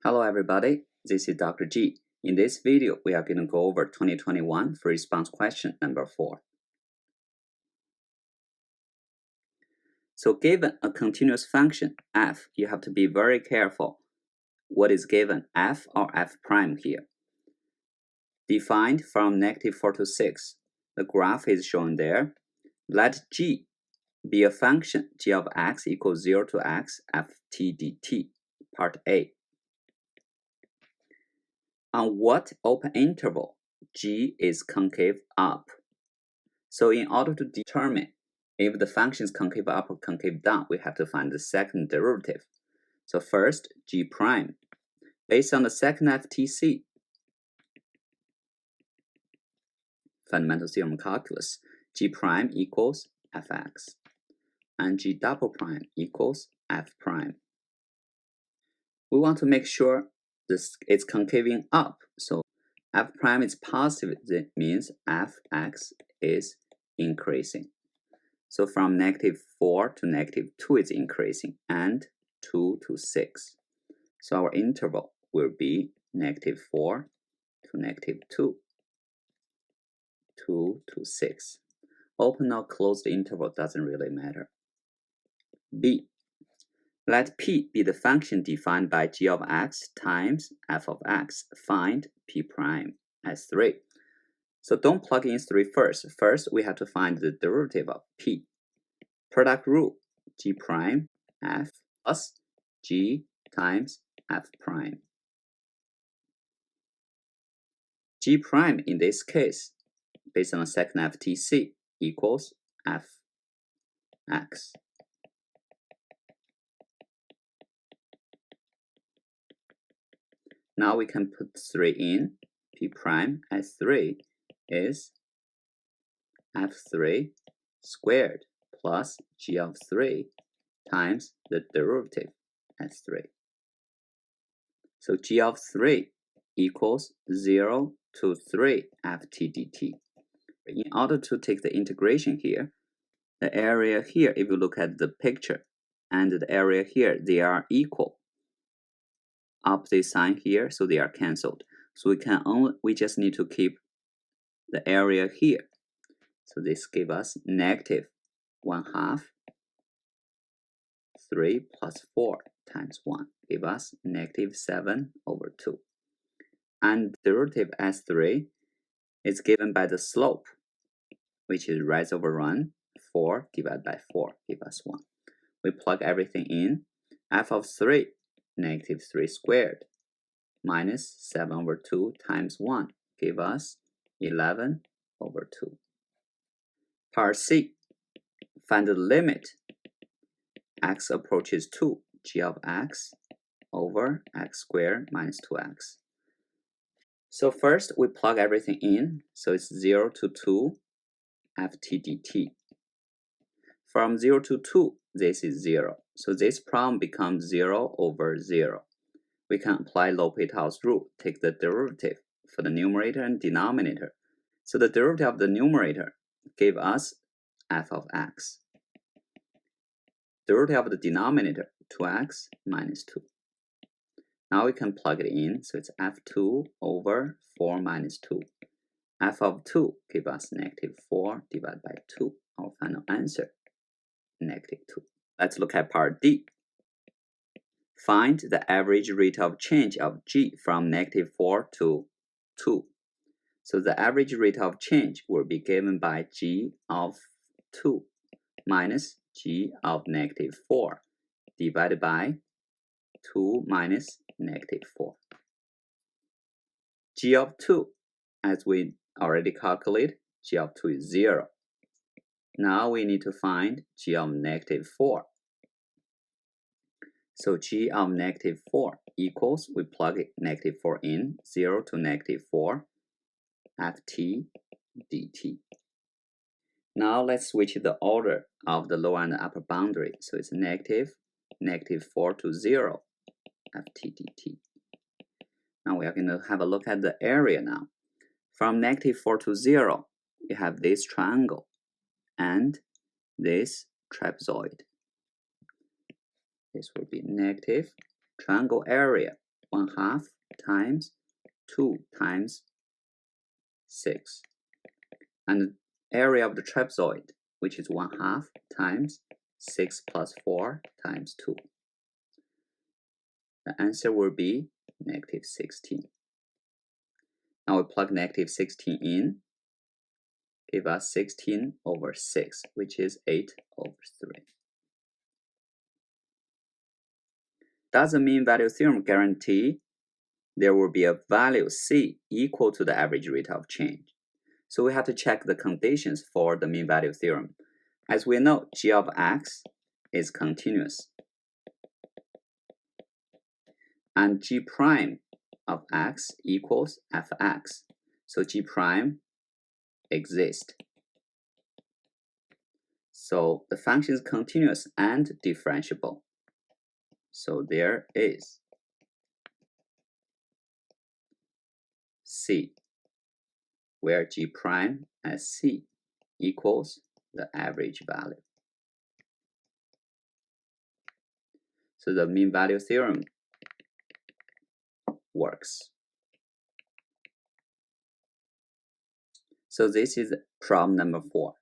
Hello everybody, this is Dr. G. In this video, we are going to go over 2021 free response question number 4. So given a continuous function f, you have to be very careful what is given, f or f prime here. Defined from -4 to 6. The graph is shown there. Let g be a function g of x equals 0 to x ft dt, part A. On what open interval g is concave up? So in order to determine if the function is concave up or concave down, we have to find the second derivative. So first, g prime. Based on the second FTC, fundamental theorem calculus, g prime equals fx, and g double prime equals f prime. We want to make sure this is concaving up. So f prime is positive, that means fx is increasing. So from -4 to -2 is increasing, and 2 to 6. So our interval will be -4 to -2, 2 to 6. Open or closed interval doesn't really matter. B. Let p be the function defined by g of x times f of x. Find p prime as 3. So don't plug in 3 first. First, we have to find the derivative of p. Product rule, g prime f plus g times f prime. G prime in this case, based on the second FTC, equals fx. Now we can put 3 in. P prime as 3 is f3 squared plus g of 3 times the derivative as 3. So g of 3 equals 0 to 3 ft dt. In order to take the integration here, the area here, if you look at the picture, and the area here, they are equal. Opposite sign here, so they are cancelled. So we just need to keep the area here. So this gives us -1/2 3 plus 4 times 1 give us -7/2. And derivative s3 is given by the slope, which is rise over run. 4 divided by 4 give us 1. We plug everything in. F of 3, -3 squared, minus 7/2 times 1 give us 11/2. Part C, find the limit x approaches 2, g of x over x squared minus 2x. So first we plug everything in, so it's 0 to 2 ft dt. From 0 to 2, this is 0. So this problem becomes 0 over 0. We can apply L'Hopital's rule, take the derivative for the numerator and denominator. So the derivative of the numerator gave us f of x. Derivative of the denominator, 2x minus 2. Now we can plug it in, so it's f2 over 4 minus 2. F of 2 give us -4 divided by 2. Our final answer, -2. Let's look at part D. Find the average rate of change of g from -4 to 2. So the average rate of change will be given by g of 2 minus g of -4 divided by 2 minus -4. G of 2, as we already calculated, g of 2 is 0. Now we need to find g of -4. So g of -4 equals, we plug -4 in, 0 to -4, ft dt. Now let's switch the order of the lower and upper boundary. So it's -4 to 0, ft dt. Now we are going to have a look at the area now. From -4 to 0, you have this triangle and this trapezoid. This will be negative triangle area 1/2 times 2 times 6. And the area of the trapezoid, which is 1/2 times 6 plus 4 times 2. The answer will be -16. Now we plug -16 in, give us 16/6, which is 8/3. Does the mean value theorem guarantee there will be a value C equal to the average rate of change? So we have to check the conditions for the mean value theorem. As we know, g of x is continuous, and g prime of x equals fx. So g prime exists. So the function is continuous and differentiable. So there is C, where g prime as C equals the average value. So the mean value theorem works. So this is problem number 4.